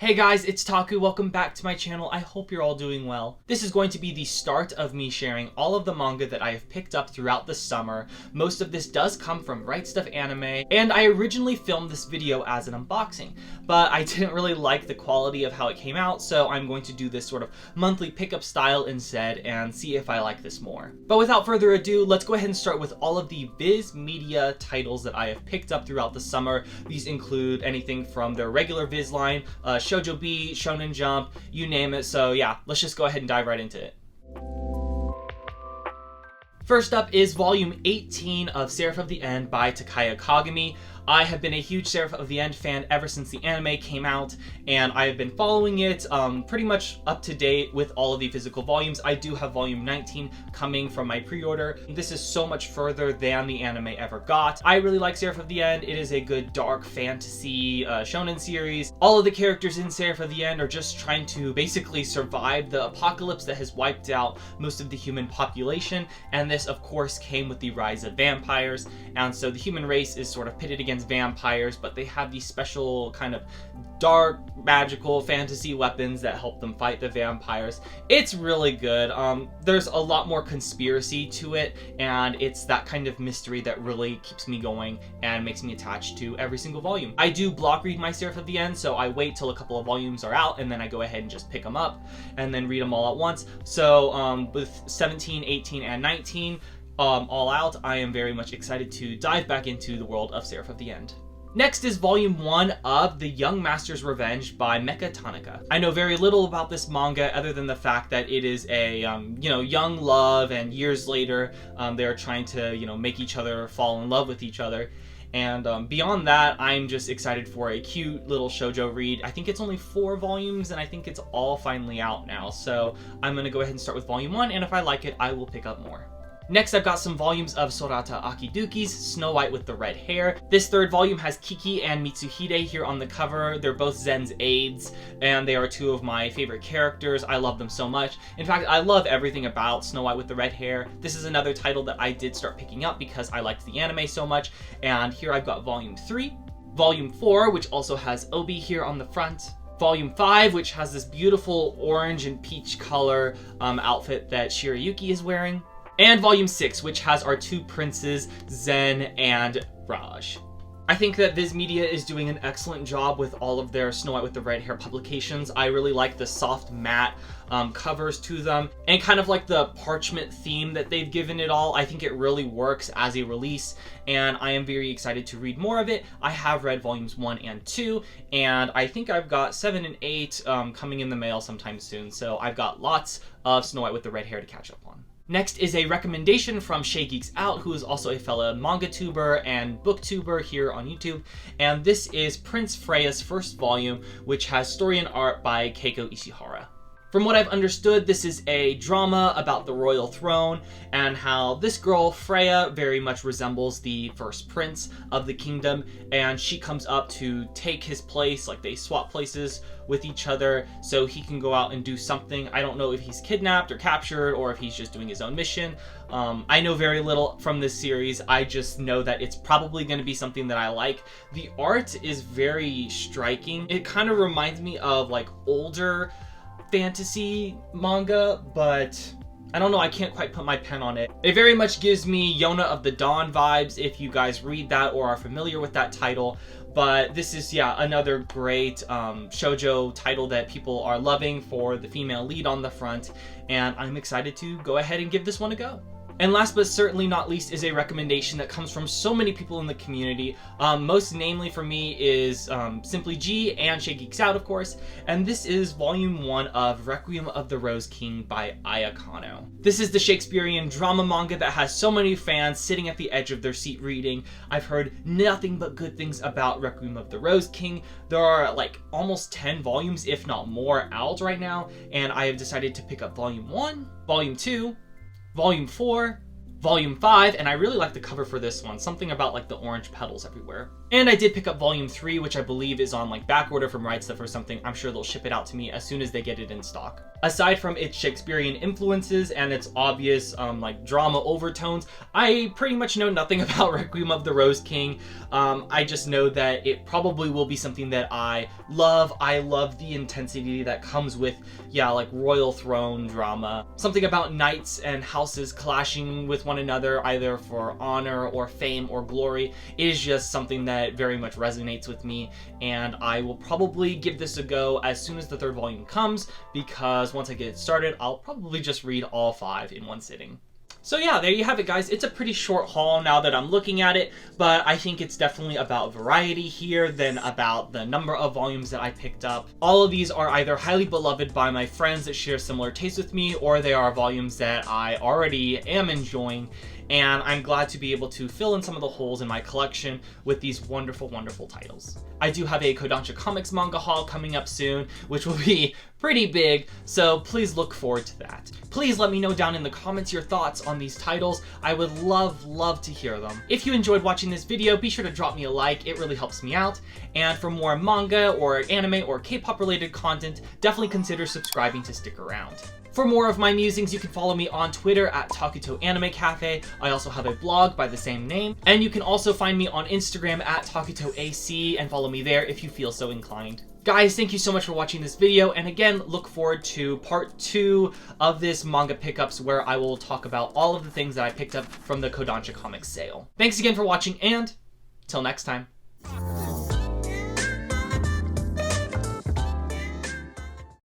Hey guys, it's Taku. Welcome back to my channel. I hope you're all doing well. This is going to be the start of me sharing all of the manga that I have picked up throughout the summer. Most of this does come from RightStufAnime, and I originally filmed this video as an unboxing, but I didn't really like the quality of how it came out, so I'm going to do this sort of monthly pickup style instead and see if I like this more. But without further ado, let's go ahead and start with all of the Viz Media titles that I have picked up throughout the summer. These include anything from their regular Viz line, Shoujo B, Shonen Jump, you name it. So yeah, let's just go ahead and dive right into it. First up is volume 18 of Seraph of the End by Takaya Kagami. I have been a huge Seraph of the End fan ever since the anime came out, and I have been following it pretty much up to date with all of the physical volumes. I do have volume 19 coming from my pre-order. This is so much further than the anime ever got. I really like Seraph of the End. It is a good dark fantasy shonen series. All of the characters in Seraph of the End are just trying to basically survive the apocalypse that has wiped out most of the human population, and this of course came with the rise of vampires, and so the human race is sort of pitted against vampires, but they have these special kind of dark magical fantasy weapons that help them fight the vampires. It's really good. There's a lot more conspiracy to it, and it's that kind of mystery that really keeps me going and makes me attached to every single volume. I do block read my Seraph of the End, so I wait till a couple of volumes are out and then I go ahead and just pick them up and then read them all at once. So with 17, 18, and 19 all out, I am very much excited to dive back into the world of Seraph of the End. Next is volume 1 of The Young Master's Revenge by Mecha Tanaka. I know very little about this manga other than the fact that it is a young love, and years later they're trying to make each other fall in love with each other. And beyond that, I'm just excited for a cute little shoujo read. I think it's only 4 volumes, and I think it's all finally out now. So I'm going to go ahead and start with volume 1, and if I like it, I will pick up more. Next, I've got some volumes of Sorata Akiduki's Snow White with the Red Hair. This third volume has Kiki and Mitsuhide here on the cover. They're both Zen's aides, and they are 2 of my favorite characters. I love them so much. In fact, I love everything about Snow White with the Red Hair. This is another title that I did start picking up because I liked the anime so much, and here I've got volume 3. Volume 4, which also has Obi here on the front. Volume 5, which has this beautiful orange and peach color outfit that Shirayuki is wearing. And volume 6, which has our 2 princes, Zen and Raj. I think that Viz Media is doing an excellent job with all of their Snow White with the Red Hair publications. I really like the soft matte covers to them, and kind of like the parchment theme that they've given it all. I think it really works as a release, and I am very excited to read more of it. I have read volumes 1 and 2, and I think I've got 7 and 8 coming in the mail sometime soon, so I've got lots of Snow White with the Red Hair to catch up on. Next is a recommendation from Shay Geeks Out, who is also a fellow manga tuber and booktuber here on YouTube, and this is Prince Freya's first volume, which has story and art by Keiko Ishihara. From what I've understood, this is a drama about the royal throne and how this girl, Freya, very much resembles the first prince of the kingdom, and she comes up to take his place. Like, they swap places with each other so he can go out and do something. I don't know if he's kidnapped or captured or if he's just doing his own mission. I know very little from this series. I just know that it's probably going to be something that I like. The art is very striking. It kind of reminds me of like older fantasy manga, but I don't know, I can't quite put my pen on it. It very much gives me Yona of the Dawn vibes if you guys read that or are familiar with that title. But this is, yeah, another great shoujo title that people are loving for the female lead on the front, and I'm excited to go ahead and give this one a go. And last but certainly not least is a recommendation that comes from so many people in the community. Most namely for me is Simply G and Shay Geeks Out, of course. And this is volume 1 of Requiem of the Rose King by Aya Kano. This is the Shakespearean drama manga that has so many fans sitting at the edge of their seat reading. I've heard nothing but good things about Requiem of the Rose King. There are like almost 10 volumes, if not more, out right now. And I have decided to pick up volume 1, volume 2, volume 4, volume 5, and I really like the cover for this one. Something about like the orange petals everywhere. And I did pick up volume 3, which I believe is on like back order from RightStuf or something. I'm sure they'll ship it out to me as soon as they get it in stock. Aside from its Shakespearean influences and its obvious like drama overtones, I pretty much know nothing about Requiem of the Rose King. I just know that it probably will be something that I love. I love the intensity that comes with, yeah, like royal throne drama. Something about knights and houses clashing with one another, either for honor or fame or glory, is just something that very much resonates with me, and I will probably give this a go as soon as the 3rd volume comes, because once I get it started, I'll probably just read all 5 in one sitting. So yeah, there you have it, guys. It's a pretty short haul now that I'm looking at it, but I think it's definitely about variety here than about the number of volumes that I picked up. All of these are either highly beloved by my friends that share similar tastes with me, or they are volumes that I already am enjoying, and I'm glad to be able to fill in some of the holes in my collection with these wonderful, wonderful titles. I do have a Kodansha Comics manga haul coming up soon, which will be pretty big, so please look forward to that. Please let me know down in the comments your thoughts on these titles. I would love to hear them. If you enjoyed watching this video, be sure to drop me a like, it really helps me out. And for more manga or anime or K-pop related content, definitely consider subscribing to stick around. For more of my musings, you can follow me on Twitter at TakutoAnime Cafe. I also have a blog by the same name. And you can also find me on Instagram at TakutoAC and follow me there if you feel so inclined. Guys, thank you so much for watching this video, and again, look forward to part 2 of this manga pickups, where I will talk about all of the things that I picked up from the Kodansha Comics sale. Thanks again for watching, and till next time.